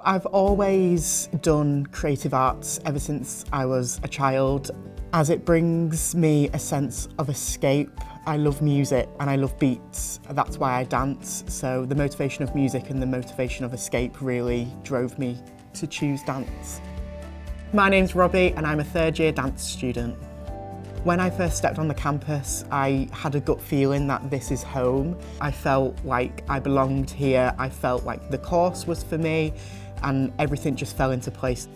I've always done creative arts ever since I was a child, as it brings me a sense of escape. I love music and I love beats, that's why I dance, so the motivation of music and the motivation of escape really drove me to choose dance. My name's Robbie and I'm a third year dance student. When I first stepped on the campus, I had a gut feeling that this is home. I felt like I belonged here, I felt like the course was for me, and everything just fell into place.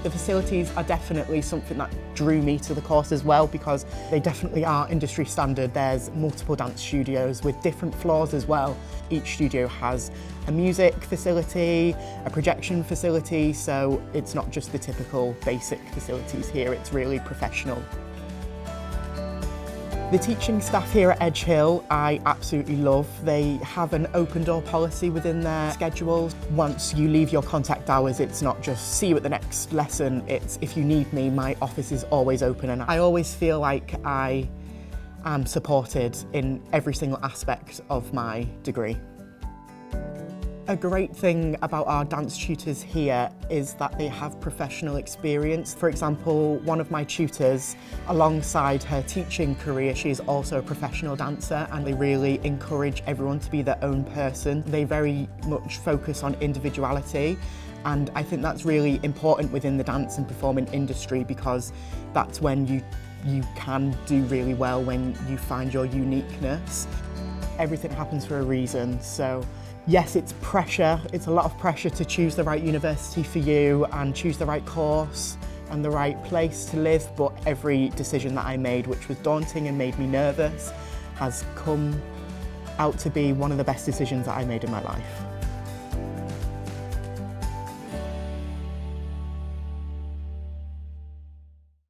The facilities are definitely something that drew me to the course as well, because they definitely are industry standard. There's multiple dance studios with different floors as well. Each studio has a music facility, a projection facility, so it's not just the typical basic facilities here, it's really professional. The teaching staff here at Edge Hill I absolutely love. They have an open door policy within their schedules. Once you leave your contact hours, it's not just see you at the next lesson, it's if you need me, my office is always open, and I always feel like I am supported in every single aspect of my degree. A great thing about our dance tutors here is that they have professional experience. For example, one of my tutors, alongside her teaching career, she is also a professional dancer, and they really encourage everyone to be their own person. They very much focus on individuality, and I think that's really important within the dance and performing industry, because that's when you can do really well, when you find your uniqueness. Everything happens for a reason, so yes, it's pressure. It's a lot of pressure to choose the right university for you and choose the right course and the right place to live, but every decision that I made, which was daunting and made me nervous, has come out to be one of the best decisions that I made in my life.